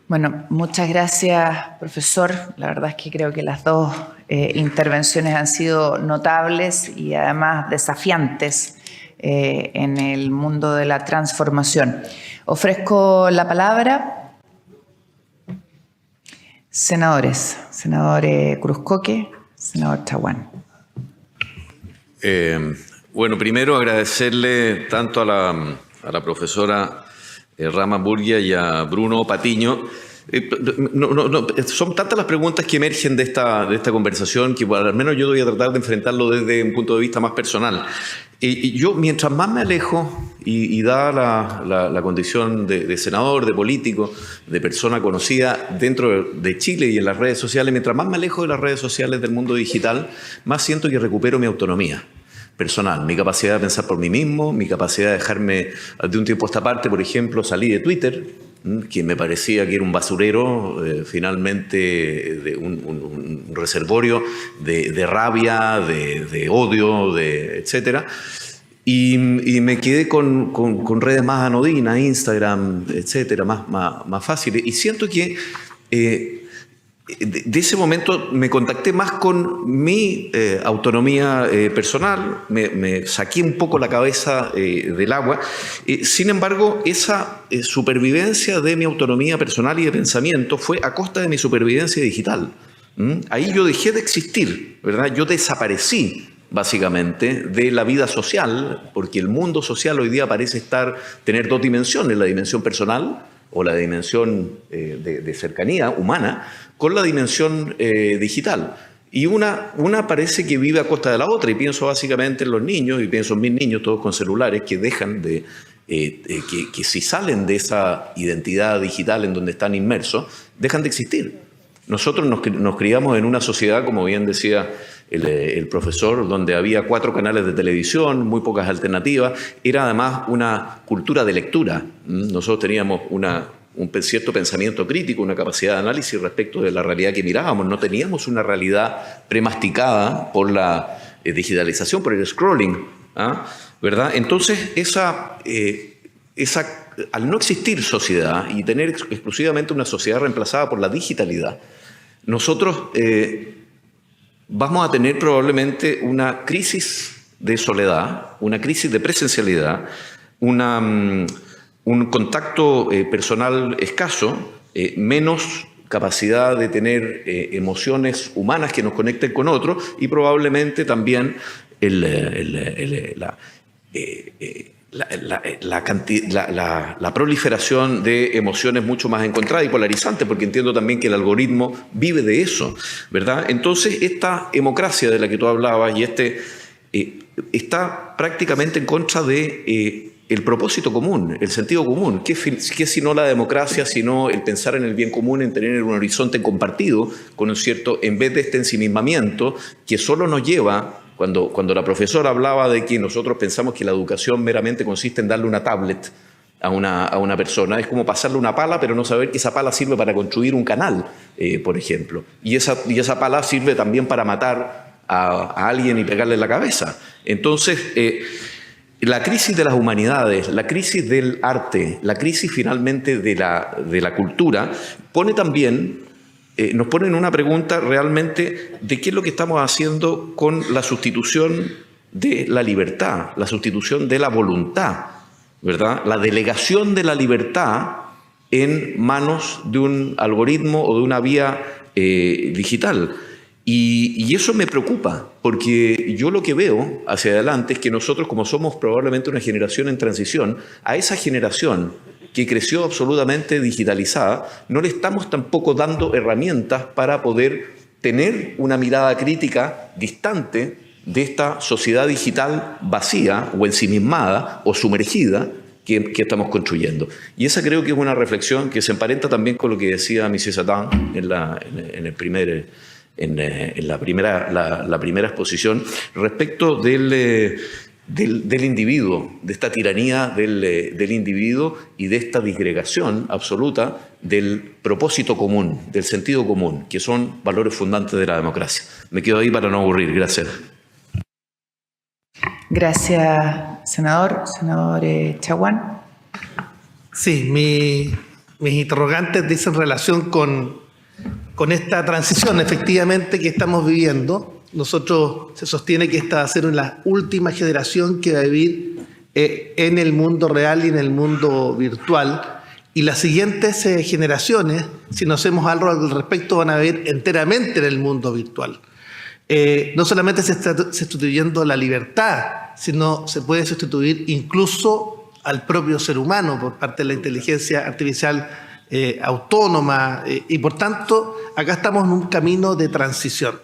Bueno, muchas gracias, profesor. La verdad es que creo que las dos intervenciones han sido notables y además desafiantes en el mundo de la transformación. Ofrezco la palabra. Senadores. Senador Cruzcoque, senador Chaguán. Bueno, primero agradecerle tanto a la profesora Rama Burguia y a Bruno Patiño. Son tantas las preguntas que emergen de esta conversación que al menos yo voy a tratar de enfrentarlo desde un punto de vista más personal. Y yo, mientras más me alejo, y dada la condición de senador, de político, de persona conocida dentro de Chile y en las redes sociales, mientras más me alejo de las redes sociales del mundo digital, más siento que recupero mi autonomía personal, mi capacidad de pensar por mí mismo, mi capacidad de dejarme de un tiempo a esta parte. Por ejemplo, salí de Twitter, que me parecía que era un basurero, finalmente de un reservorio de rabia, de odio, etcétera. Y me quedé con redes más anodinas, Instagram, etcétera, más fáciles. Y siento que de ese momento me contacté más con mi autonomía personal, me saqué un poco la cabeza del agua. Sin embargo, esa supervivencia de mi autonomía personal y de pensamiento fue a costa de mi supervivencia digital. Ahí yo dejé de existir, ¿verdad? Yo desaparecí básicamente de la vida social, porque el mundo social hoy día parece tener dos dimensiones: la dimensión personal o la dimensión de cercanía humana, con la dimensión digital. Y una parece que vive a costa de la otra, y pienso básicamente en los niños, y pienso en mis niños, todos con celulares, que dejan que si salen de esa identidad digital en donde están inmersos, dejan de existir. Nosotros nos criamos en una sociedad, como bien decía el profesor, donde había 4 canales de televisión, muy pocas alternativas. Era además una cultura de lectura. Nosotros teníamos un cierto pensamiento crítico, una capacidad de análisis respecto de la realidad que mirábamos. No teníamos una realidad premasticada por la digitalización, por el scrolling, ¿verdad? Entonces, al no existir sociedad y tener exclusivamente una sociedad reemplazada por la digitalidad, nosotros vamos a tener probablemente una crisis de soledad, una crisis de presencialidad, un contacto personal escaso, menos capacidad de tener emociones humanas que nos conecten con otros, y probablemente también la proliferación de emociones mucho más encontradas y polarizantes, porque entiendo también que el algoritmo vive de eso, ¿verdad? Entonces, esta democracia de la que tú hablabas y está prácticamente en contra de el propósito común, el sentido común. ¿Qué si no la democracia, sino el pensar en el bien común, en tener un horizonte compartido, con un cierto, en vez de este ensimismamiento que solo nos lleva... Cuando la profesora hablaba de que nosotros pensamos que la educación meramente consiste en darle una tablet a una persona, es como pasarle una pala, pero no saber que esa pala sirve para construir un canal, por ejemplo. Y esa pala sirve también para matar a alguien y pegarle en la cabeza. Entonces, la crisis de las humanidades, la crisis del arte, la crisis finalmente de la cultura, nos pone en una pregunta realmente de qué es lo que estamos haciendo con la sustitución de la libertad, la sustitución de la voluntad, ¿verdad? La delegación de la libertad en manos de un algoritmo o de una vía digital. Y eso me preocupa, porque yo lo que veo hacia adelante es que nosotros, como somos probablemente una generación en transición, a esa generación que creció absolutamente digitalizada, no le estamos tampoco dando herramientas para poder tener una mirada crítica distante de esta sociedad digital vacía o ensimismada o sumergida que estamos construyendo. Y esa creo que es una reflexión que se emparenta también con lo que decía Monsieur Satan en la primera exposición respecto del individuo, de esta tiranía del individuo y de esta disgregación absoluta del propósito común, del sentido común, que son valores fundantes de la democracia. Me quedo ahí para no aburrir. Gracias. Gracias, senador. Senador Chaguán. Sí, mis interrogantes dicen relación con esta transición efectivamente que estamos viviendo. Nosotros se sostiene que esta va a ser la última generación que va a vivir en el mundo real y en el mundo virtual. Y las siguientes generaciones, si no hacemos algo al respecto, van a vivir enteramente en el mundo virtual. No solamente se está sustituyendo la libertad, sino se puede sustituir incluso al propio ser humano por parte de la inteligencia artificial autónoma. Y por tanto, acá estamos en un camino de transición.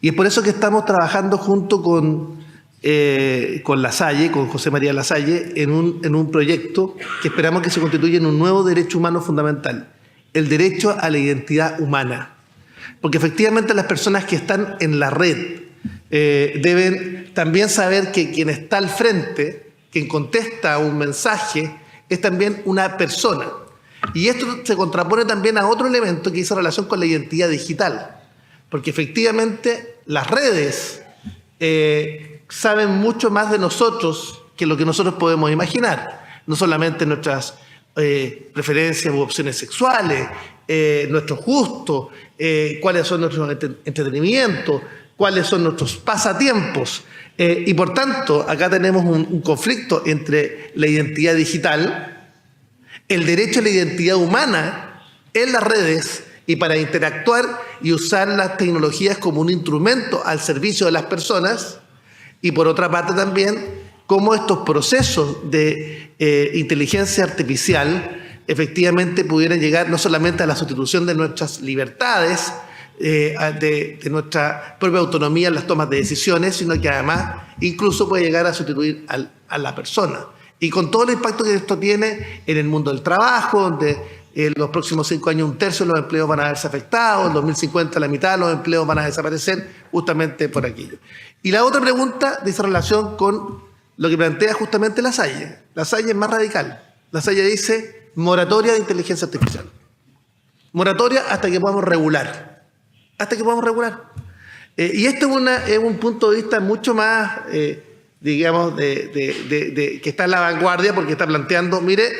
Y es por eso que estamos trabajando junto con Lasalle, con José María Lasalle, en un proyecto que esperamos que se constituya en un nuevo derecho humano fundamental, el derecho a la identidad humana. Porque efectivamente las personas que están en la red deben también saber que quien está al frente, quien contesta un mensaje, es también una persona. Y esto se contrapone también a otro elemento que hizo relación con la identidad digital. Porque efectivamente las redes saben mucho más de nosotros que lo que nosotros podemos imaginar. No solamente nuestras preferencias u opciones sexuales, nuestros gustos, cuáles son nuestros entretenimientos, cuáles son nuestros pasatiempos. Y por tanto, acá tenemos un conflicto entre la identidad digital, el derecho a la identidad humana en las redes y para interactuar y usar las tecnologías como un instrumento al servicio de las personas. Y por otra parte también, cómo estos procesos de inteligencia artificial efectivamente pudieran llegar no solamente a la sustitución de nuestras libertades, de nuestra propia autonomía en las tomas de decisiones, sino que además incluso puede llegar a sustituir a la persona. Y con todo el impacto que esto tiene en el mundo del trabajo, donde en los próximos 5 años 1/3 de los empleos van a verse afectados, en 2050 la mitad de los empleos van a desaparecer justamente por aquello. Y la otra pregunta dice relación con lo que plantea justamente Lasalle. Lasalle es más radical. Lasalle dice moratoria de inteligencia artificial. Moratoria hasta que podamos regular. Hasta que podamos regular. Y esto es un punto de vista mucho más, digamos, que está en la vanguardia, porque está planteando, mire,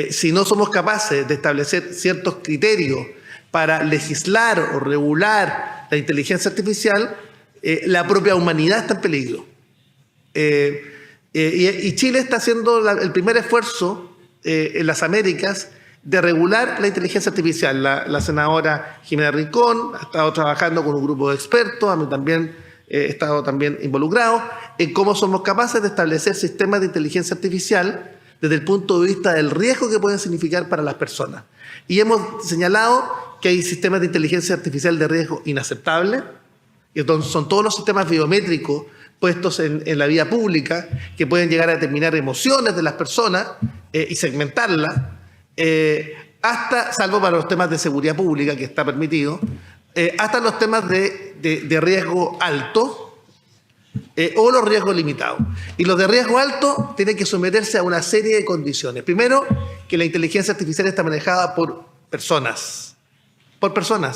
si no somos capaces de establecer ciertos criterios para legislar o regular la inteligencia artificial, la propia humanidad está en peligro. Y Chile está haciendo el primer esfuerzo en las Américas de regular la inteligencia artificial. La senadora Jimena Rincón ha estado trabajando con un grupo de expertos, a mí también he estado también involucrado, en cómo somos capaces de establecer sistemas de inteligencia artificial desde el punto de vista del riesgo que pueden significar para las personas. Y hemos señalado que hay sistemas de inteligencia artificial de riesgo inaceptable, que son todos los sistemas biométricos puestos en la vía pública, que pueden llegar a determinar emociones de las personas y segmentarlas, hasta, salvo para los temas de seguridad pública, que está permitido, hasta los temas de riesgo alto, o los riesgos limitados. Y los de riesgo alto tienen que someterse a una serie de condiciones. Primero, que la inteligencia artificial está manejada por personas,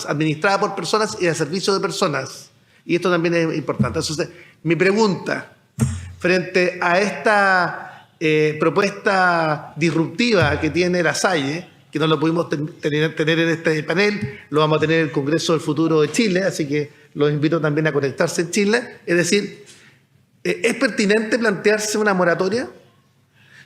administrada por personas y al servicio de personas. Y esto también es importante. Entonces, mi pregunta, frente a esta propuesta disruptiva que tiene Lasalle, que no lo pudimos tener en este panel, lo vamos a tener en el Congreso del Futuro de Chile, así que los invito también a conectarse en Chile. Es decir, ¿es pertinente plantearse una moratoria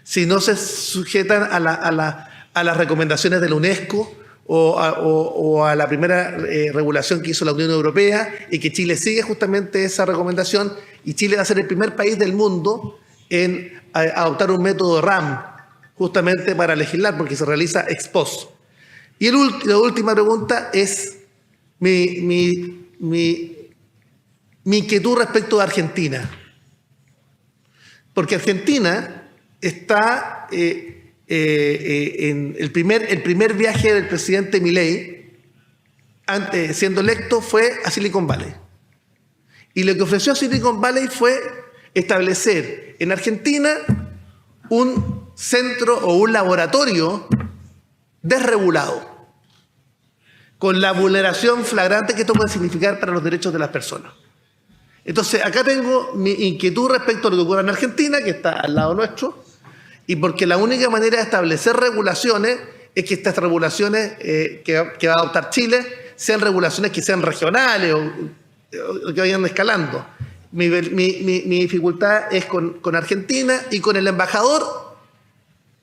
si no se sujetan a las recomendaciones de la UNESCO o a la primera regulación que hizo la Unión Europea, y que Chile sigue justamente esa recomendación, y Chile va a ser el primer país del mundo en adoptar un método RAM justamente para legislar, porque se realiza ex post? Y la última pregunta es mi inquietud respecto de Argentina. Porque Argentina está en el primer viaje del presidente Milei, siendo electo, fue a Silicon Valley. Y lo que ofreció Silicon Valley fue establecer en Argentina un centro o un laboratorio desregulado, con la vulneración flagrante que esto puede significar para los derechos de las personas. Entonces, acá tengo mi inquietud respecto a lo que ocurre en Argentina, que está al lado nuestro, y porque la única manera de establecer regulaciones es que estas regulaciones que va a adoptar Chile sean regulaciones que sean regionales o que vayan escalando. Mi dificultad es con Argentina y con el embajador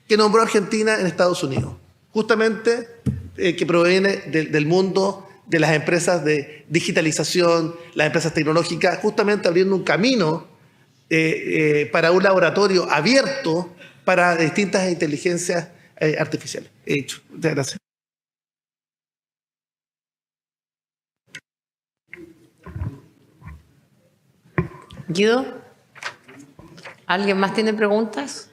que nombró Argentina en Estados Unidos, justamente que proviene del mundo de las empresas de digitalización, las empresas tecnológicas, justamente abriendo un camino para un laboratorio abierto para distintas inteligencias artificiales. He dicho. Muchas gracias. Guido, ¿alguien más tiene preguntas?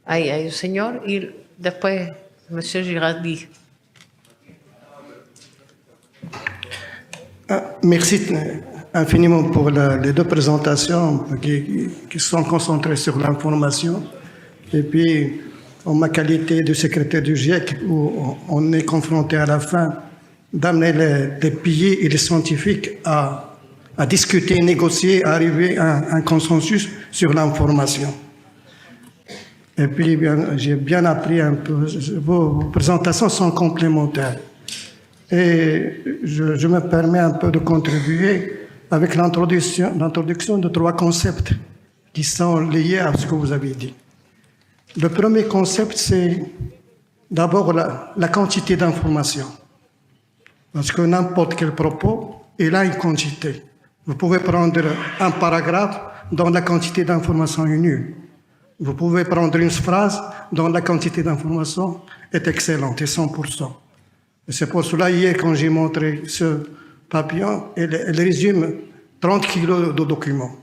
Ahí hay un señor y después Monsieur Girardi. Merci infiniment pour les deux présentations qui sont concentrées sur l'information. Et puis, en ma qualité de secrétaire du GIEC, où on est confronté à la fin d'amener les pays et les scientifiques à discuter, négocier, à arriver à un consensus sur l'information. Et puis, j'ai bien appris un peu. Vos présentations sont complémentaires. Et je me permets un peu de contribuer avec l'introduction de 3 concepts qui sont liés à ce que vous avez dit. Le premier concept, c'est d'abord la quantité d'informations. Parce que n'importe quel propos, il a une quantité. Vous pouvez prendre un paragraphe dont la quantité d'informations est nulle. Vous pouvez prendre une phrase dont la quantité d'informations est excellente, et 100%. C'est pour cela, hier, quand j'ai montré ce papillon, elle résume 30 kilos de documents.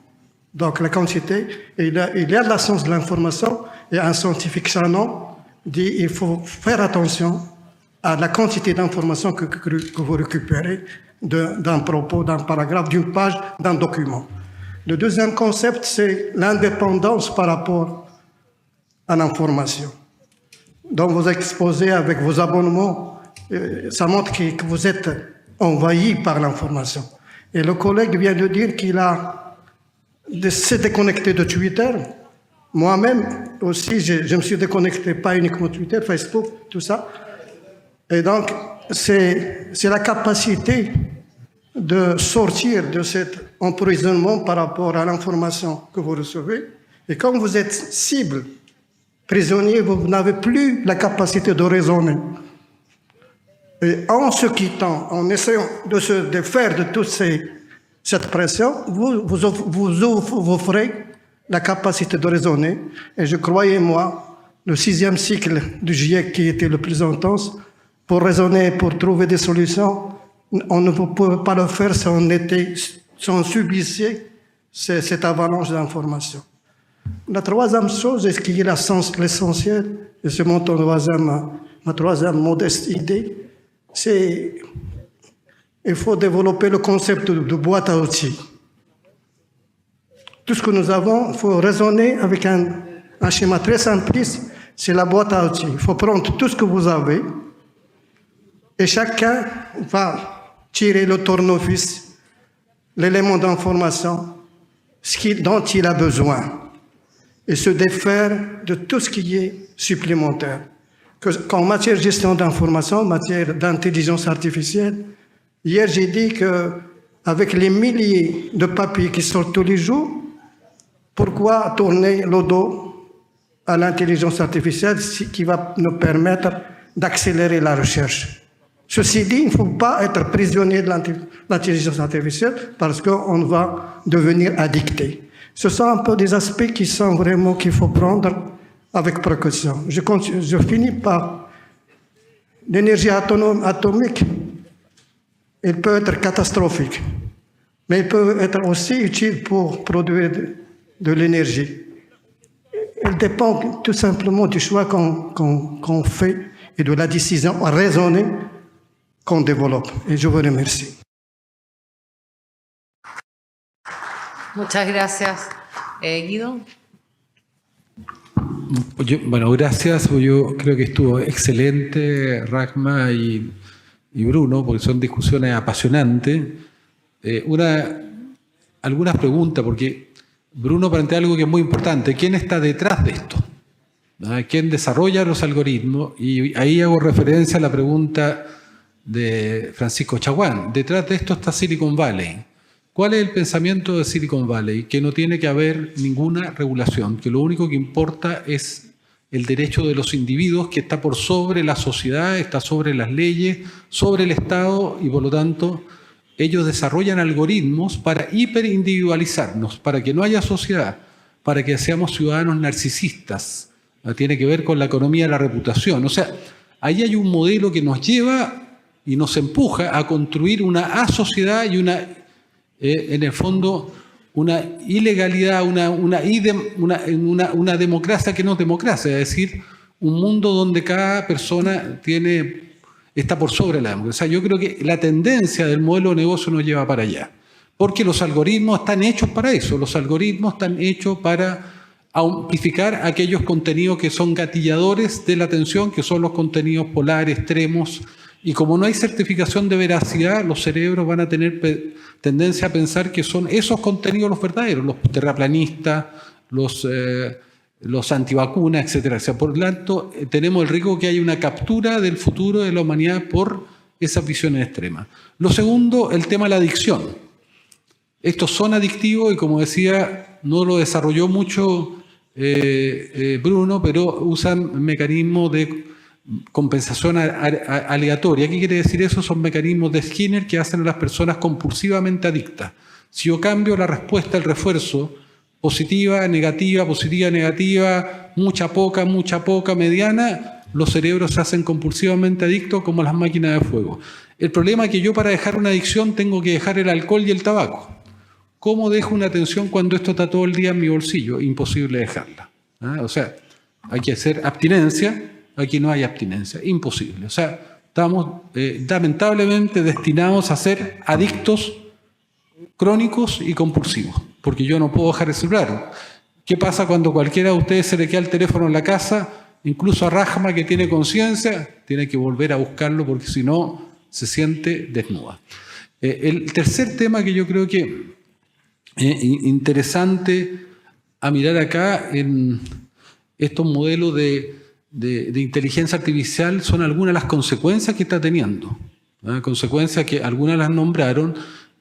Donc, la quantité, il y a de la science de l'information, et un scientifique Shannon dit qu'il faut faire attention à la quantité d'informations que vous récupérez d'un propos, d'un paragraphe, d'une page, d'un document. Le deuxième concept, c'est l'indépendance par rapport à l'information. Donc, vous exposez avec vos abonnements, ça montre que vous êtes envahi par l'information. Et le collègue vient de dire qu'il s'est déconnecté de Twitter. Moi-même aussi, je me suis déconnecté, pas uniquement Twitter, Facebook, tout ça. Et donc, c'est la capacité de sortir de cet emprisonnement par rapport à l'information que vous recevez. Et quand vous êtes cible, prisonnier, vous n'avez plus la capacité de raisonner. Et en se quittant, en essayant de se défaire de toute cette pression, vous offrez la capacité de raisonner. Et je croyez-moi, le 6e cycle du GIEC qui était le plus intense, pour raisonner, pour trouver des solutions, on ne pouvait pas le faire si on subissait cette avalanche d'informations. La troisième chose, et ce qui est l'essentiel, et c'est ma troisième modeste idée, c'est qu'il faut développer le concept de boîte à outils. Tout ce que nous avons, il faut raisonner avec un schéma très simpliste, c'est la boîte à outils. Il faut prendre tout ce que vous avez et chacun va tirer le tournevis, l'élément d'information, dont il a besoin et se défaire de tout ce qui est supplémentaire. En matière de gestion d'information, en matière d'intelligence artificielle, hier j'ai dit qu'avec les milliers de papiers qui sortent tous les jours, pourquoi tourner le dos à l'intelligence artificielle qui va nous permettre d'accélérer la recherche? Ceci dit, il ne faut pas être prisonnier de l'intelligence artificielle parce qu'on va devenir addicté. Ce sont un peu des aspects qui sont vraiment qu'il faut prendre avec précaution. Je finis par l'énergie atomique. Elle peut être catastrophique, mais elle peut être aussi utile pour produire de l'énergie. Elle dépend tout simplement du choix qu'on fait et de la décision raisonnée qu'on développe. Et je vous remercie. Muchas gracias. Guido. Bueno, gracias. Yo creo que estuvo excelente Rahma y Bruno, porque son discusiones apasionantes. Algunas preguntas, porque Bruno plantea algo que es muy importante. ¿Quién está detrás de esto? ¿Quién desarrolla los algoritmos? Y ahí hago referencia a la pregunta de Francisco Chaguán. Detrás de esto está Silicon Valley. ¿Cuál es el pensamiento de Silicon Valley? Que no tiene que haber ninguna regulación, que lo único que importa es el derecho de los individuos, que está por sobre la sociedad, está sobre las leyes, sobre el Estado, y por lo tanto ellos desarrollan algoritmos para hiperindividualizarnos, para que no haya sociedad, para que seamos ciudadanos narcisistas. Tiene que ver con la economía de la reputación. O sea, ahí hay un modelo que nos lleva y nos empuja a construir una asociedad y en el fondo, una ilegalidad, una democracia que no es democracia, es decir, un mundo donde cada persona está por sobre la democracia. Yo creo que la tendencia del modelo de negocio nos lleva para allá, porque los algoritmos están hechos para eso, los algoritmos están hechos para amplificar aquellos contenidos que son gatilladores de la atención, que son los contenidos polares, extremos, y como no hay certificación de veracidad, los cerebros van a tener tendencia a pensar que son esos contenidos los verdaderos, los terraplanistas, los antivacunas, etcétera. O sea, por lo tanto, tenemos el riesgo que haya una captura del futuro de la humanidad por esas visiones extremas. Lo segundo, el tema de la adicción. Estos son adictivos y, como decía, no lo desarrolló mucho Bruno, pero usan mecanismos de compensación aleatoria. ¿Qué quiere decir eso? Son mecanismos de Skinner que hacen a las personas compulsivamente adictas. Si yo cambio la respuesta, el refuerzo, positiva, negativa, mucha, poca, mediana, los cerebros se hacen compulsivamente adictos como las máquinas de fuego. El problema es que yo, para dejar una adicción, tengo que dejar el alcohol y el tabaco. ¿Cómo dejo una atención cuando esto está todo el día en mi bolsillo? Imposible dejarla. O sea, hay que hacer abstinencia. Aquí no hay abstinencia, imposible. O sea, estamos lamentablemente destinados a ser adictos crónicos y compulsivos, porque yo no puedo dejar el celular. ¿Qué pasa cuando cualquiera de ustedes se le queda el teléfono en la casa? Incluso a Rahma, que tiene conciencia, tiene que volver a buscarlo, porque si no, se siente desnuda. El tercer tema que yo creo que es interesante a mirar acá en estos modelos de inteligencia artificial son algunas de las consecuencias que está teniendo. Consecuencias que algunas las nombraron,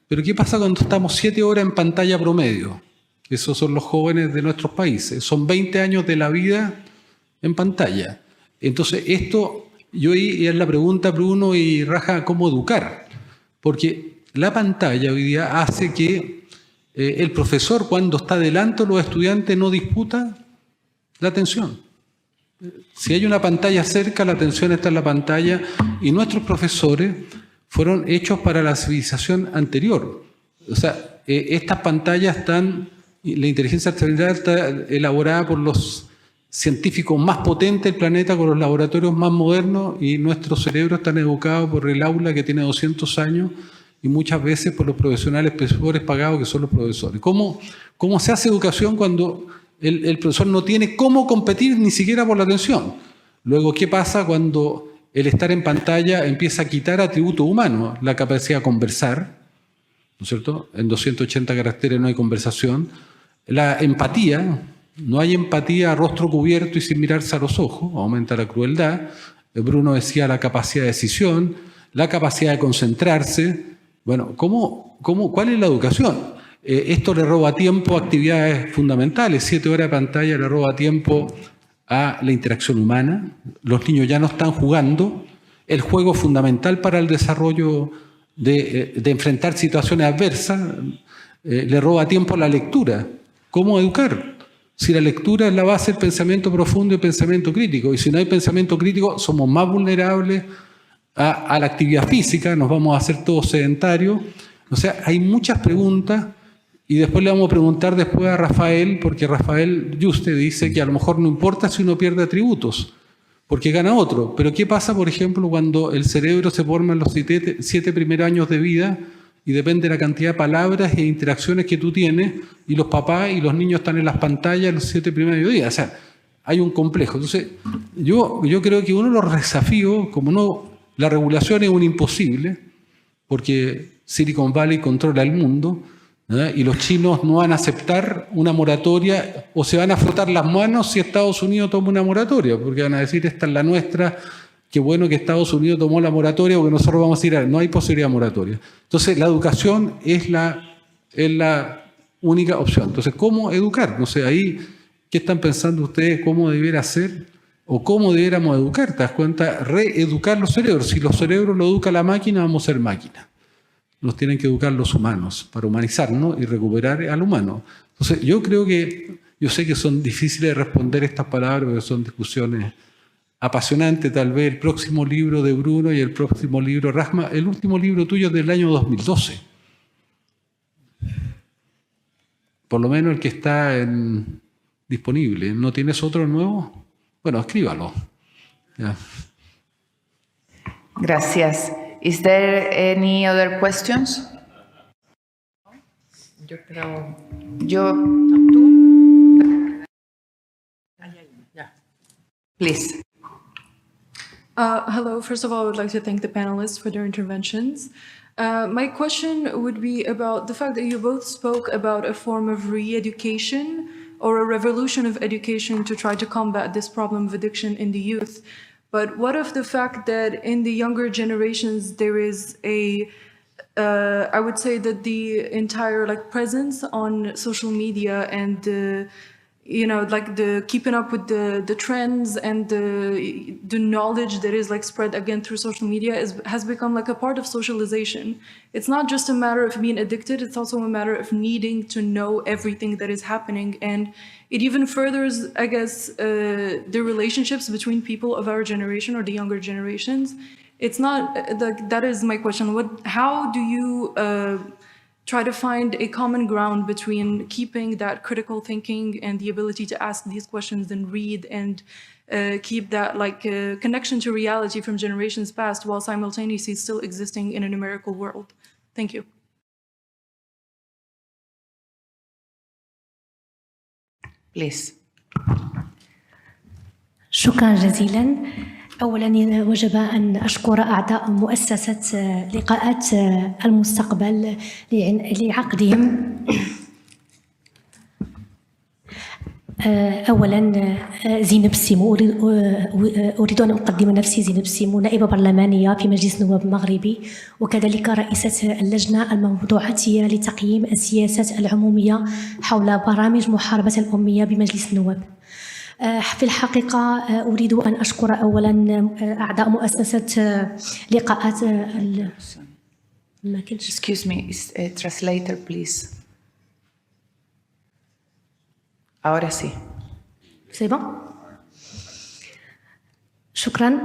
pero ¿qué pasa cuando estamos 7 horas en pantalla promedio? Esos son los jóvenes de nuestros países. Son 20 años de la vida en pantalla. Entonces, y es la pregunta, Bruno y Raja, ¿cómo educar? Porque la pantalla hoy día hace que el profesor, cuando está delante de los estudiantes, no disputa la atención. Si hay una pantalla cerca, la atención está en la pantalla, y nuestros profesores fueron hechos para la civilización anterior. O sea, estas pantallas la inteligencia artificial está elaborada por los científicos más potentes del planeta, con los laboratorios más modernos, y nuestros cerebros están educados por el aula, que tiene 200 años, y muchas veces por los profesionales pagados, que son los profesores. ¿Cómo se hace educación cuando el profesor no tiene cómo competir ni siquiera por la atención? Luego, ¿qué pasa cuando el estar en pantalla empieza a quitar atributos humanos? La capacidad de conversar, ¿no es cierto? En 280 caracteres no hay conversación. La empatía, no hay empatía a rostro cubierto y sin mirarse a los ojos, aumenta la crueldad. Bruno decía la capacidad de decisión, la capacidad de concentrarse. Bueno, ¿cuál es la educación? Esto le roba tiempo a actividades fundamentales. 7 horas de pantalla le roba tiempo a la interacción humana. Los niños ya no están jugando. El juego es fundamental para el desarrollo de enfrentar situaciones adversas. Le roba tiempo a la lectura. ¿Cómo educar? Si la lectura es la base del pensamiento profundo y pensamiento crítico. Y si no hay pensamiento crítico, somos más vulnerables a la actividad física. Nos vamos a hacer todos sedentarios. O sea, hay muchas preguntas. Y después le vamos a preguntar a Rafael, porque Rafael Yuste dice que a lo mejor no importa si uno pierde atributos, porque gana otro. Pero ¿qué pasa, por ejemplo, cuando el cerebro se forma en los 7 primeros años de vida y depende de la cantidad de palabras e interacciones que tú tienes, y los papás y los niños están en las pantallas los 7 primeros años de vida? O sea, hay un complejo. Entonces, yo creo que uno de los desafíos, la regulación es un imposible, porque Silicon Valley controla el mundo. Y los chinos no van a aceptar una moratoria o se van a frotar las manos si Estados Unidos toma una moratoria, porque van a decir esta es la nuestra, qué bueno que Estados Unidos tomó la moratoria porque nosotros vamos a ir no hay posibilidad de moratoria. Entonces la educación es la única opción. Entonces, ¿cómo educar? No sé, ahí, ¿qué están pensando ustedes cómo debiera ser o cómo debiéramos educar? ¿Te das cuenta? Reeducar los cerebros. Si los cerebros lo educa la máquina, vamos a ser máquinas. Nos tienen que educar los humanos para humanizarnos y recuperar al humano. Entonces, yo creo que, yo sé que son difíciles de responder estas palabras porque son discusiones apasionantes, tal vez el próximo libro de Bruno y el próximo libro de Rahma, el último libro tuyo es del año 2012. Por lo menos el que está disponible. ¿No tienes otro nuevo? Bueno, escríbalo. Ya. Gracias. Is there any other questions? Yo creo. Please. Hello. First of all, I would like to thank the panelists for their interventions. My question would be about the fact that you both spoke about a form of re-education or a revolution of education to try to combat this problem of addiction in the youth. But what of the fact that in the younger generations there is I would say that the entire presence on social media and the keeping up with the trends and the knowledge that is spread again through social media has become a part of socialization. It's not just a matter of being addicted, it's also a matter of needing to know everything that is happening. And it even furthers, I guess, the relationships between people of our generation or the younger generations. It's not, that is my question. How do you try to find a common ground between keeping that critical thinking and the ability to ask these questions and read and keep that connection to reality from generations past while simultaneously still existing in a numerical world? Thank you. Please. شكرا جزيلا. أولا وجب أن أشكر أعضاء مؤسسة لقاءات المستقبل لعقدهم. أولا زينب سيمو، أريد أن أقدم نفسي زينب سيمو، نائبة برلمانية في مجلس النواب المغربي وكذلك رئيسة اللجنة الموضوعاتية لتقييم السياسات العمومية حول برامج محاربة الأمية بمجلس النواب. في الحقيقة أريد أن أشكر أولا أعضاء مؤسسة لقاءات Excuse me, translator, please. Ahora sí. C'est bon? شكرا.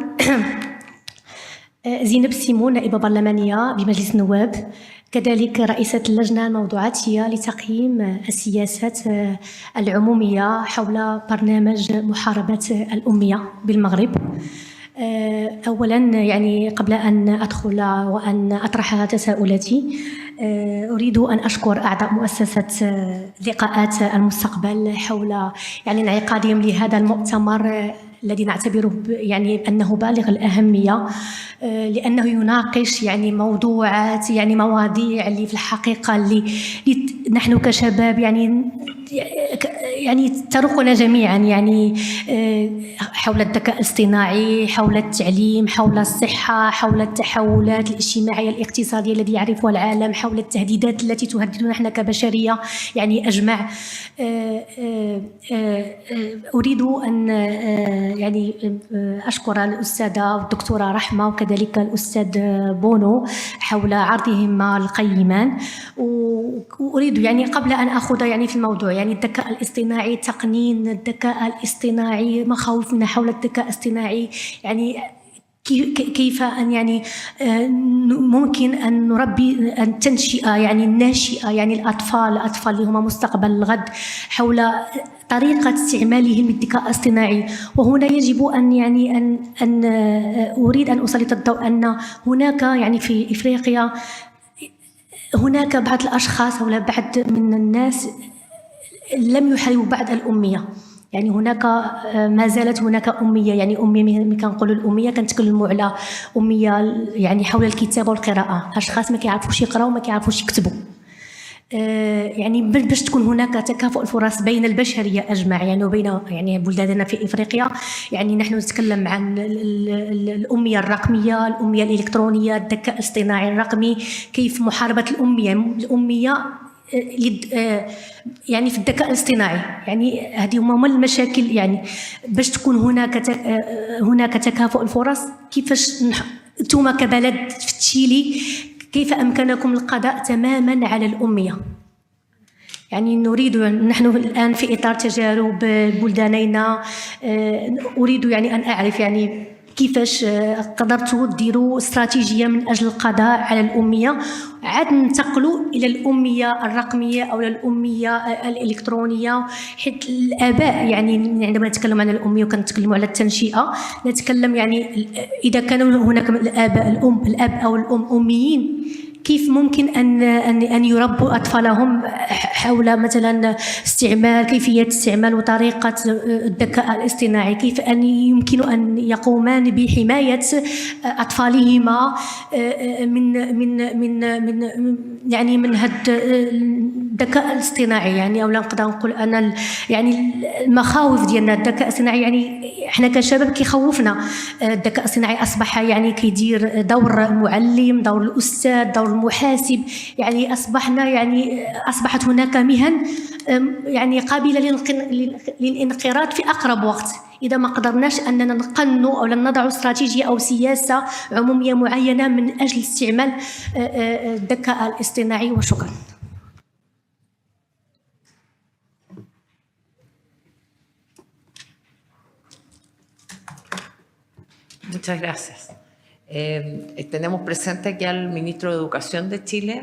زينب سيمو، نائبة برلمانية بمجلس النواب، كذلك رئيسة اللجنة الموضوعاتية لتقييم السياسات العمومية حول برنامج محاربة الأمية بالمغرب. أولا قبل أن أدخل وأن أطرح تساؤلاتي أريد أن أشكر أعضاء مؤسسة لقاءات المستقبل حول انعقادهم لهذا المؤتمر الذي نعتبره أنه بالغ الأهمية، لأنه يناقش مواضيع اللي في الحقيقة اللي نحن كشباب ترقنا جميعا، حول الذكاء الاصطناعي، حول التعليم، حول الصحة، حول التحولات الاجتماعية الاقتصادية التي يعرفها العالم، حول التهديدات التي تهددنا نحن كبشرية أجمع. أريد أن أشكر الأستاذة الدكتورة رحمة وكذلك الأستاذ بونو حول عرضهما القيمان. وأريد قبل أن أخوض في الموضوع الذكاء الاصطناعي، تقنين الذكاء الاصطناعي، مخاوفنا حول الذكاء الاصطناعي، كيف أن ممكن أن نربي أن تنشئ الناشئة الأطفال اللي هم مستقبل الغد حول طريقة استعمالهم للذكاء الاصطناعي. وهنا يجب أن أريد أن أسلط الضوء أن هناك في إفريقيا هناك بعض الأشخاص أو بعض من الناس لم يحاربوا بعد الأمية. هناك ما زالت هناك أمية، أمية كنقولوا الأمية كنتكلموا على أمية حول الكتابة والقراءة، أشخاص ما كيعرفوش يقراوا وما كيعرفوش يكتبوا. يعني باش تكون هناك تكافؤ الفرص بين البشرية أجمع يعني وبين يعني بلداننا في إفريقيا. يعني نحن نتكلم عن الأمية الرقمية، الأمية الإلكترونية، الذكاء الاصطناعي الرقمي، كيف محاربة الأمية يعني في الذكاء الاصطناعي. يعني هذه هما المشاكل. يعني باش تكون هناك تكافؤ الفرص، كيفاش انتم كبلد في تشيلي كيف أمكنكم القضاء تماما على الأمية؟ يعني نريد نحن الآن في إطار تجارب بلدانينا، أريد يعني أن أعرف يعني كيفاش قدرتوا ديروا استراتيجية من أجل القضاء على الأمية، عاد ننتقلوا إلى الأمية الرقمية أو الأمية الإلكترونية. حيث الآباء يعني عندما نتكلم عن الأمية وكنتكلموا على التنشئة، نتكلم يعني إذا كانوا هناك الأب أو الأم أميين، كيف ممكن أن يربوا أطفالهم حول مثلا كيفية استعمال وطريقة الذكاء الاصطناعي، كيف أن يمكن أن يقومان بحماية أطفالهما من هذا الذكاء الاصطناعي. يعني أو نقدر نقول أن يعني المخاوف ديالنا الذكاء الاصطناعي، يعني احنا كشباب كيخوفنا الذكاء الاصطناعي أصبح يعني كيدير دور المعلم، دور الأستاذ، دور المحاسب. يعني أصبحت هناك مهن يعني قابلة للانقراض في أقرب وقت إذا ما قدرناش أننا نقنوا أو نضع استراتيجية أو سياسة عمومية معينة من أجل استعمال الذكاء الاصطناعي. وشكرا. Muchas gracias. Tenemos presente aquí al ministro de Educación de Chile.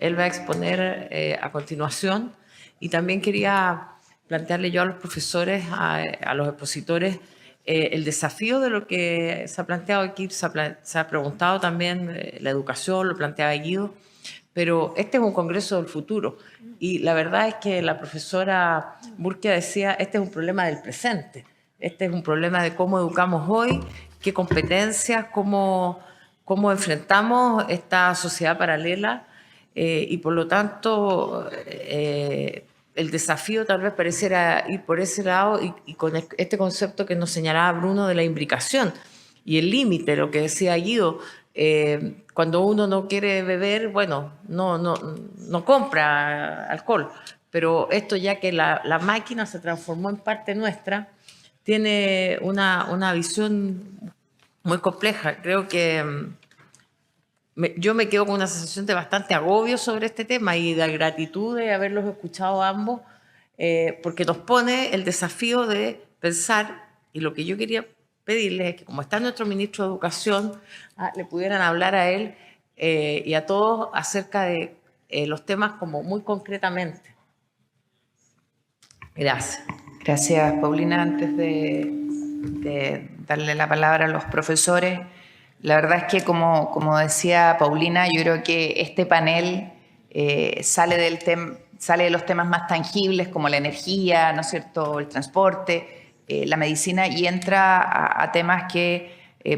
Él va a exponer a continuación. Y también quería plantearle yo a los profesores, a los expositores, el desafío de lo que se ha planteado aquí. Se ha preguntado también la educación, lo planteaba Guido, pero este es un congreso del futuro. Y la verdad es que la profesora Burkia decía, este es un problema del presente. Este es un problema de cómo educamos hoy, qué competencias, cómo enfrentamos esta sociedad paralela, y por lo tanto el desafío tal vez pareciera ir por ese lado y con este concepto que nos señalaba Bruno de la imbricación y el límite, lo que decía Guido, cuando uno no quiere beber, bueno, no compra alcohol, pero esto ya que la máquina se transformó en parte nuestra, tiene una visión muy compleja. Creo que yo me quedo con una sensación de bastante agobio sobre este tema y de gratitud de haberlos escuchado a ambos, porque nos pone el desafío de pensar, y lo que yo quería pedirles es que como está nuestro ministro de Educación, le pudieran hablar a él y a todos acerca de los temas como muy concretamente. Gracias. Gracias, Paulina. Antes de darle la palabra a los profesores, la verdad es que, como decía Paulina, yo creo que este panel sale de los temas más tangibles como la energía, ¿no es cierto?, el transporte, la medicina, y entra a temas que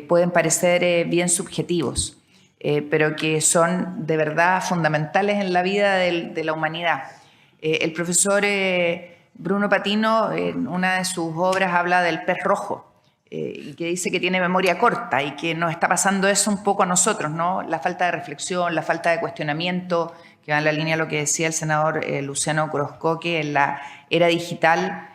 pueden parecer bien subjetivos, pero que son de verdad fundamentales en la vida de la humanidad. El profesor Bruno Patino, en una de sus obras, habla del pez rojo, y que dice que tiene memoria corta y que nos está pasando eso un poco a nosotros, ¿no? La falta de reflexión, la falta de cuestionamiento, que va en la línea de lo que decía el senador Luciano Orozco, que en la era digital,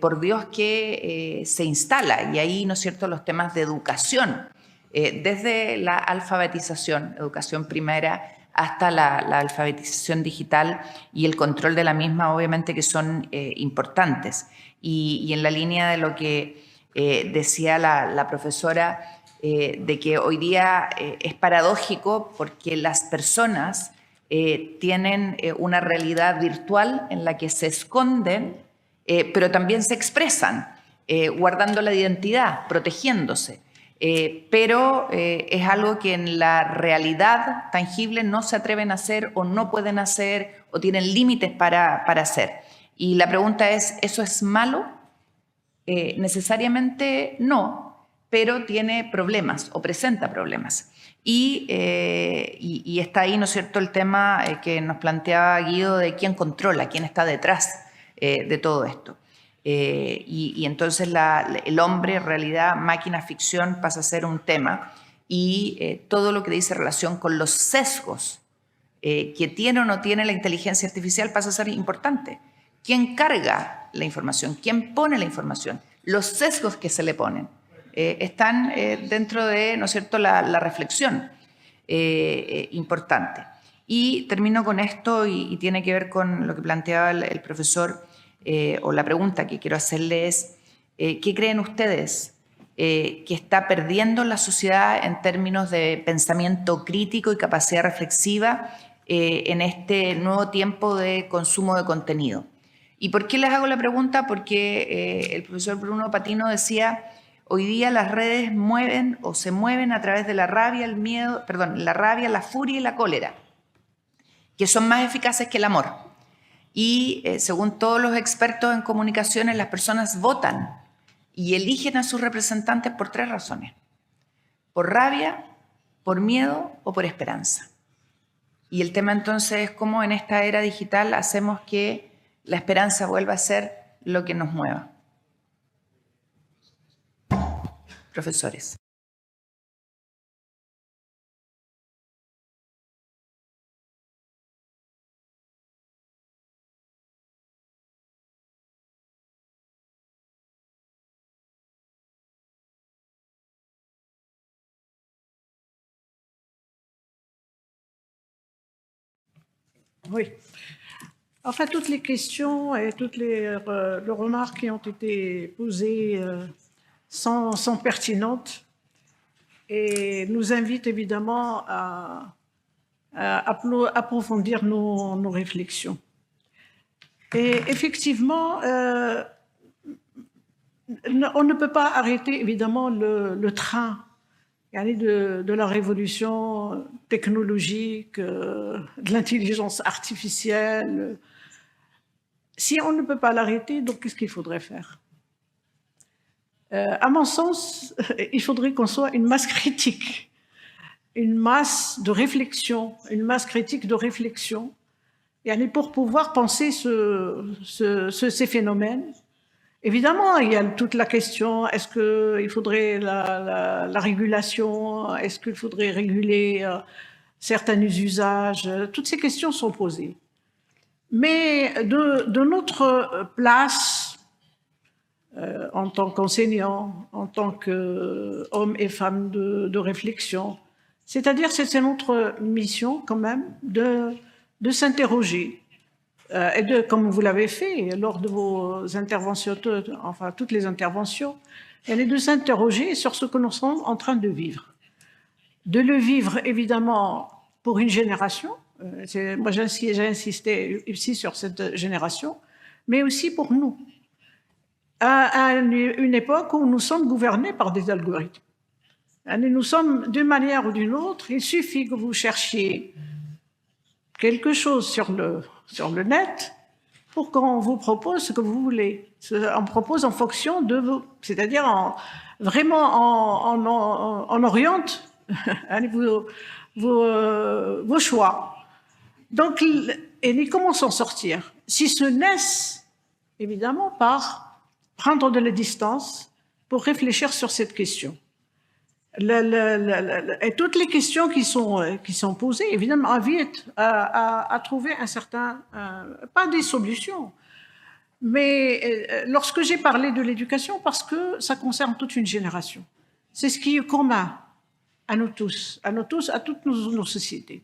por Dios que se instala, y ahí, ¿no es cierto?, los temas de educación, desde la alfabetización, educación primera, hasta la alfabetización digital y el control de la misma, obviamente que son importantes. Y en la línea de lo que decía la profesora, de que hoy día es paradójico porque las personas tienen una realidad virtual en la que se esconden, pero también se expresan, guardando la identidad, protegiéndose. Pero es algo que en la realidad tangible no se atreven a hacer o no pueden hacer o tienen límites para hacer. Y la pregunta es, ¿eso es malo? Necesariamente no, pero tiene problemas o presenta problemas. Y está ahí, ¿no es cierto?, el tema que nos planteaba Guido de quién controla, quién está detrás de todo esto. Y entonces el hombre, realidad, máquina, ficción pasa a ser un tema y todo lo que dice relación con los sesgos que tiene o no tiene la inteligencia artificial pasa a ser importante. ¿Quién carga la información? ¿Quién pone la información? Los sesgos que se le ponen están dentro de, ¿no es cierto?, la reflexión importante. Y termino con esto y tiene que ver con lo que planteaba el profesor, o la pregunta que quiero hacerle es, ¿qué creen ustedes que está perdiendo la sociedad en términos de pensamiento crítico y capacidad reflexiva en este nuevo tiempo de consumo de contenido? ¿Y por qué les hago la pregunta? Porque el profesor Bruno Patino decía, hoy día las redes mueven o se mueven a través de la rabia, el miedo, perdón, la rabia, la furia y la cólera, que son más eficaces que el amor. Y según todos los expertos en comunicaciones, las personas votan y eligen a sus representantes por 3 razones: por rabia, por miedo o por esperanza. Y el tema entonces es cómo en esta era digital hacemos que la esperanza vuelva a ser lo que nos mueva. Profesores. Oui. Enfin, toutes les questions et toutes les remarques qui ont été posées sont pertinentes et nous invitent évidemment à approfondir nos réflexions. Et effectivement, on ne peut pas arrêter évidemment le train de la révolution technologique, de l'intelligence artificielle. Si on ne peut pas l'arrêter, donc qu'est-ce qu'il faudrait faire? À mon sens, il faudrait qu'on soit une masse critique, une masse de réflexion, une masse critique de réflexion, pour pouvoir penser ces phénomènes. Évidemment, il y a toute la question, est-ce qu'il faudrait la régulation, est-ce qu'il faudrait réguler certains usages? Toutes ces questions sont posées. Mais de notre place, en tant qu'enseignants, en tant qu'hommes et femmes de réflexion, c'est-à-dire c'est notre mission quand même de s'interroger. Et comme vous l'avez fait lors de vos interventions, enfin toutes les interventions, est de s'interroger sur ce que nous sommes en train de vivre. De le vivre évidemment pour une génération, moi j'ai insisté ici sur cette génération, mais aussi pour nous, à une époque où nous sommes gouvernés par des algorithmes. Nous sommes d'une manière ou d'une autre, il suffit que vous cherchiez quelque chose sur le net pour qu'on vous propose ce que vous voulez. On propose en fonction de vous, c'est-à-dire on oriente vos choix. Donc, et comment s'en sortir? Si ce n'est évidemment par prendre de la distance pour réfléchir sur cette question. Et toutes les questions qui sont posées, évidemment, invitent à trouver un certain, pas des solutions, mais lorsque j'ai parlé de l'éducation, parce que ça concerne toute une génération. C'est ce qui est commun à nous tous, à toutes nos sociétés.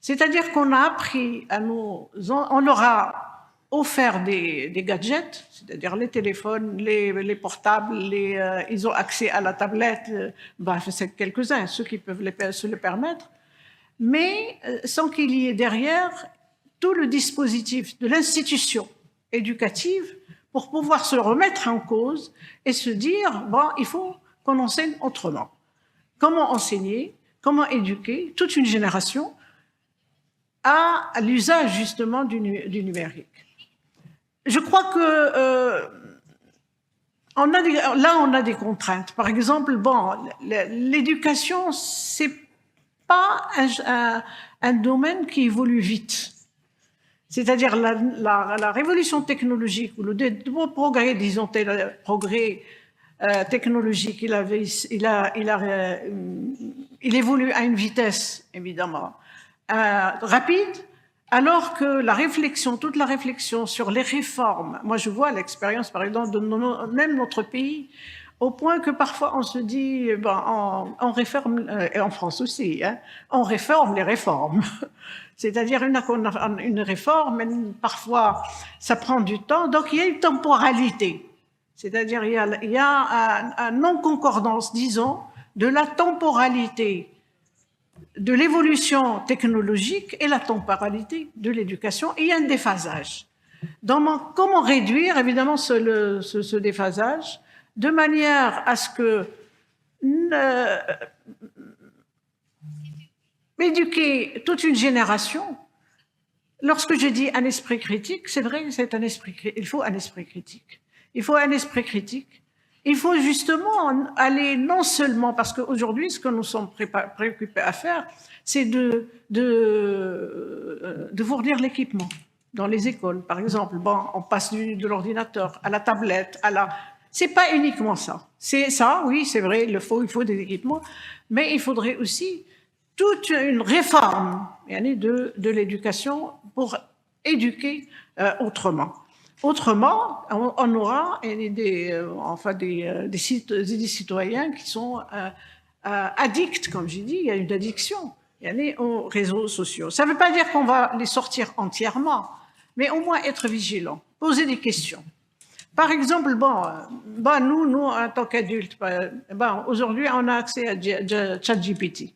C'est-à-dire qu'on a appris on leur a offert des gadgets, c'est-à-dire les téléphones, les portables, ils ont accès à la tablette, c'est quelques-uns, ceux qui peuvent se le permettre, mais sans qu'il y ait derrière tout le dispositif de l'institution éducative pour pouvoir se remettre en cause et se dire, il faut qu'on enseigne autrement. Comment enseigner, comment éduquer toute une génération à l'usage justement du numérique. Je crois que on a des contraintes. Par exemple, l'éducation, c'est pas un domaine qui évolue vite. C'est-à-dire la révolution technologique ou le progrès, disons, progrès technologique, il évolue à une vitesse, évidemment, rapide, alors que la réflexion, toute la réflexion sur les réformes, moi je vois l'expérience par exemple de même notre pays, au point que parfois on se dit, on réforme, et en France aussi, hein, on réforme les réformes. C'est-à-dire une réforme, parfois ça prend du temps, donc il y a une temporalité. C'est-à-dire il y a un non-concordance, disons, de la temporalité de l'évolution technologique et la temporalité de l'éducation, et il y a un déphasage. Donc, comment réduire, évidemment, ce déphasage de manière à ce que éduquer toute une génération, lorsque je dis un esprit critique, c'est vrai, il faut un esprit critique. Il faut un esprit critique. Il faut justement aller non seulement, parce qu'aujourd'hui, ce que nous sommes préoccupés à faire, c'est de fournir l'équipement dans les écoles. Par exemple, on passe de l'ordinateur à la tablette, c'est pas uniquement ça. C'est ça, oui, c'est vrai, il faut des équipements, mais il faudrait aussi toute une réforme de l'éducation pour éduquer autrement. Autrement, on aura des citoyens qui sont addicts, comme j'ai dit, il y a une addiction aux réseaux sociaux. Ça ne veut pas dire qu'on va les sortir entièrement, mais au moins être vigilants, poser des questions. Par exemple, nous, en tant qu'adultes, aujourd'hui, on a accès à ChatGPT.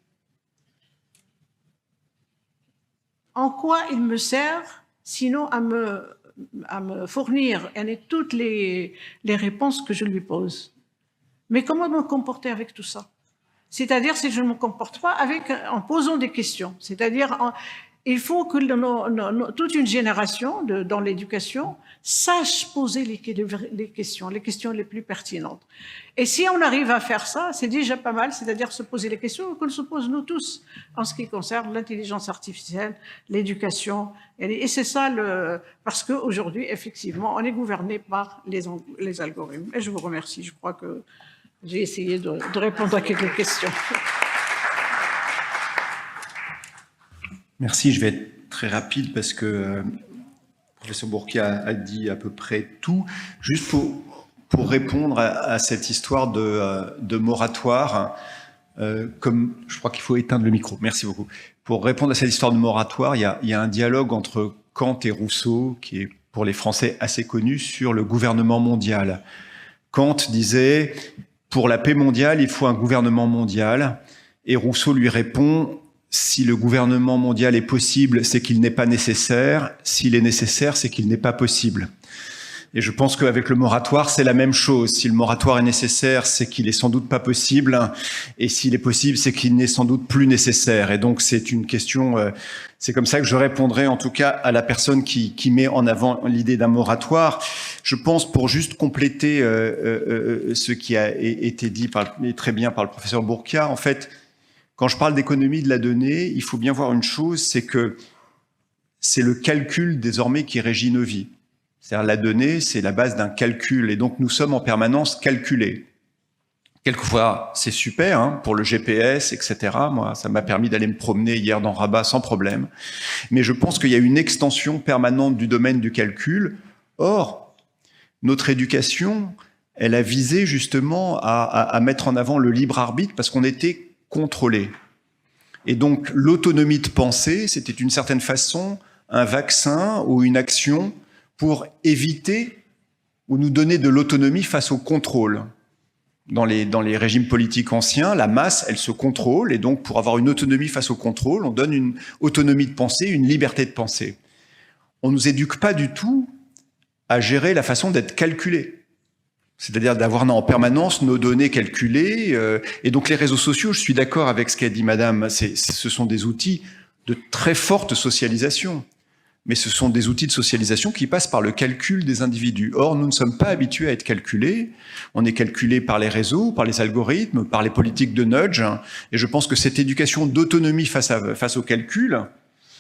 En quoi il me sert, sinon à me fournir toutes les réponses que je lui pose? Mais comment me comporter avec tout ça? C'est-à-dire, si je ne me comporte pas en posant des questions, c'est-à-dire, il faut que toute une génération dans l'éducation sache poser les questions les plus pertinentes. Et si on arrive à faire ça, c'est déjà pas mal, c'est-à-dire se poser les questions qu'on se pose nous tous en ce qui concerne l'intelligence artificielle, l'éducation. Et c'est ça parce qu'aujourd'hui, effectivement, on est gouverné par les algorithmes. Et je vous remercie. Je crois que j'ai essayé de répondre à quelques questions. Merci, je vais être très rapide parce que le professeur Bourkia a dit à peu près tout. Juste pour répondre à cette histoire de moratoire, comme je crois qu'il faut éteindre le micro, merci beaucoup. Pour répondre à cette histoire de moratoire, il y a un dialogue entre Kant et Rousseau, qui est pour les Français assez connu, sur le gouvernement mondial. Kant disait, pour la paix mondiale, il faut un gouvernement mondial, et Rousseau lui répond, si le gouvernement mondial est possible, c'est qu'il n'est pas nécessaire. S'il est nécessaire, c'est qu'il n'est pas possible. Et je pense qu'avec le moratoire, c'est la même chose. Si le moratoire est nécessaire, c'est qu'il est sans doute pas possible. Et s'il est possible, c'est qu'il n'est sans doute plus nécessaire. Et donc, c'est une question, c'est comme ça que je répondrai en tout cas à la personne qui met en avant l'idée d'un moratoire. Je pense, pour juste compléter ce qui a été dit très bien par le professeur Bourkia, en fait, quand je parle d'économie de la donnée, il faut bien voir une chose, c'est que c'est le calcul désormais qui régit nos vies. C'est-à-dire la donnée, c'est la base d'un calcul, et donc nous sommes en permanence calculés. Quelquefois, c'est super pour le GPS, etc. Moi, ça m'a permis d'aller me promener hier dans Rabat sans problème. Mais je pense qu'il y a une extension permanente du domaine du calcul. Or, notre éducation, elle a visé justement à mettre en avant le libre arbitre parce qu'on était contrôlé. Et donc, l'autonomie de pensée, c'était d'une certaine façon un vaccin ou une action pour éviter ou nous donner de l'autonomie face au contrôle. Dans les régimes politiques anciens, la masse, elle se contrôle, et donc pour avoir une autonomie face au contrôle, on donne une autonomie de pensée, une liberté de pensée. On ne nous éduque pas du tout à gérer la façon d'être calculé. C'est-à-dire d'avoir en permanence nos données calculées. Et donc les réseaux sociaux, je suis d'accord avec ce qu'a dit madame, ce sont des outils de très forte socialisation. mais ce sont des outils de socialisation qui passent par le calcul des individus. Or, nous ne sommes pas habitués à être calculés. On est calculé par les réseaux, par les algorithmes, par les politiques de nudge. Et je pense que cette éducation d'autonomie face au calcul,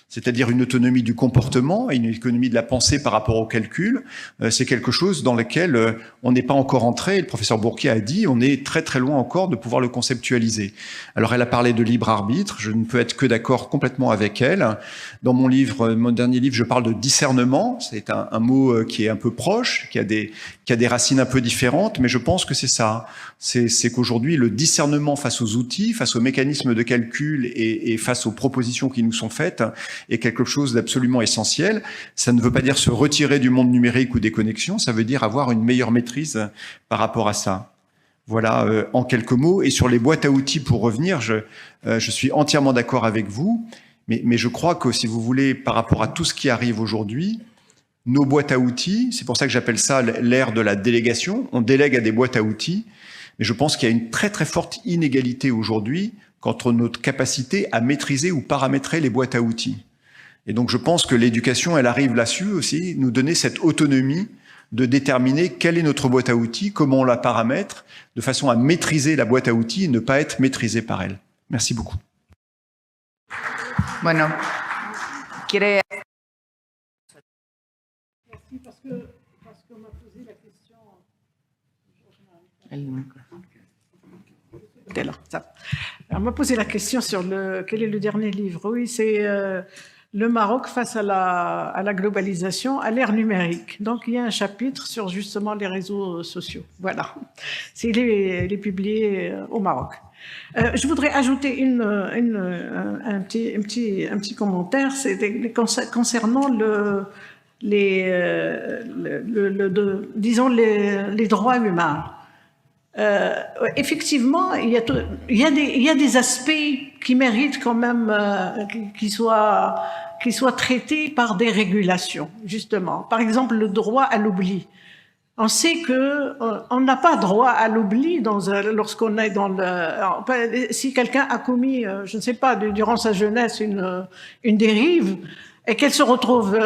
c'est-à-dire une autonomie du comportement et une économie de la pensée par rapport au calcul, c'est quelque chose dans lequel on n'est pas encore entré. Le professeur Bourquier a dit, on est très très loin encore de pouvoir le conceptualiser. Alors elle a parlé de libre arbitre, je ne peux être que d'accord complètement avec elle. Dans mon dernier livre, je parle de discernement. C'est un mot qui est un peu proche, qui a des racines un peu différentes, mais je pense que c'est ça. C'est qu'aujourd'hui, le discernement face aux outils, face aux mécanismes de calcul et face aux propositions qui nous sont faites, est quelque chose d'absolument essentiel. Ça ne veut pas dire se retirer du monde numérique ou des connexions, ça veut dire avoir une meilleure maîtrise par rapport à ça. Voilà, en quelques mots. Et sur les boîtes à outils, pour revenir, je suis entièrement d'accord avec vous, mais je crois que, si vous voulez, par rapport à tout ce qui arrive aujourd'hui, nos boîtes à outils, c'est pour ça que j'appelle ça l'ère de la délégation, on délègue à des boîtes à outils, mais je pense qu'il y a une très très forte inégalité aujourd'hui entre notre capacité à maîtriser ou paramétrer les boîtes à outils. Et donc je pense que l'éducation, elle arrive là-dessus aussi, nous donner cette autonomie de déterminer quelle est notre boîte à outils, comment on la paramètre, de façon à maîtriser la boîte à outils et ne pas être maîtrisé par elle. Merci beaucoup. Bueno, quiere... Parce qu'on m'a posé la question. On m'a posé la question sur quel est le dernier livre. Oui, c'est le Maroc face à la globalisation, à l'ère numérique. Donc il y a un chapitre sur justement les réseaux sociaux. Voilà, il est publié au Maroc. Je voudrais ajouter un petit commentaire, c'est concernant disons les droits humains. Effectivement, il y a des aspects qui méritent quand même qu'ils soient traités par des régulations, justement. Par exemple, le droit à l'oubli. On sait que on n'a pas droit à l'oubli lorsqu'on est si quelqu'un a commis, je ne sais pas, durant sa jeunesse une dérive et qu'elle se retrouve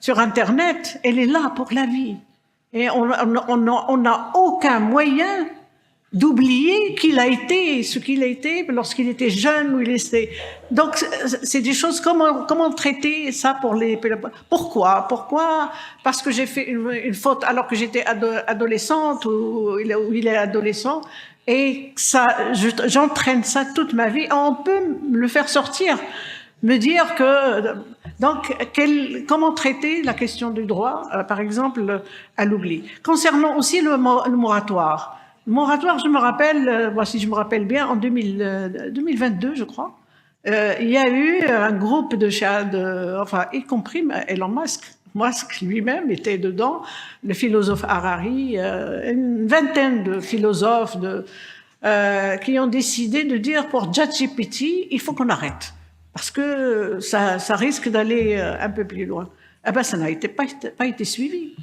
sur Internet, elle est là pour la vie. Et on n'a aucun moyen d'oublier ce qu'il a été lorsqu'il était jeune ou il était. Donc c'est des choses, comment traiter ça pourquoi parce que j'ai fait une faute alors que j'étais adolescente ou il est adolescent et ça j'entraîne ça toute ma vie. On peut le faire sortir, me dire que donc comment traiter la question du droit, par exemple à l'oubli. Concernant aussi le moratoire. Le moratoire, je me rappelle, si je me rappelle bien, en 2022, je crois, il y a eu un groupe y compris Elon Musk. Musk lui-même était dedans, le philosophe Harari, une vingtaine de philosophes qui ont décidé de dire pour ChatGPT, il faut qu'on arrête, parce que ça risque d'aller un peu plus loin. Eh ben, ça n'a pas été suivi.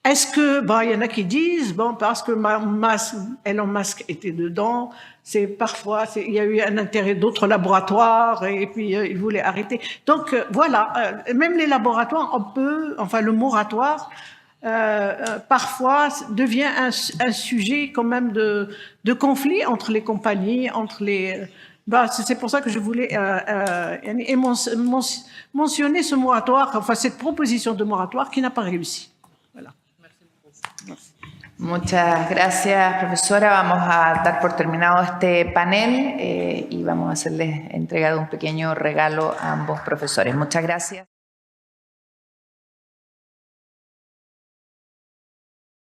Est-ce que, il y en a qui disent, parce que Elon Musk était dedans, il y a eu un intérêt d'autres laboratoires et puis ils voulaient arrêter. Donc voilà, même les laboratoires, le moratoire, parfois devient un sujet quand même de conflit entre les compagnies, c'est pour ça que je voulais mentionner ce moratoire, cette proposition de moratoire qui n'a pas réussi. Voilà. Muchas gracias, profesora. Vamos a dar por terminado este panel y vamos a hacerles entrega de un pequeño regalo a ambos profesores. Muchas gracias.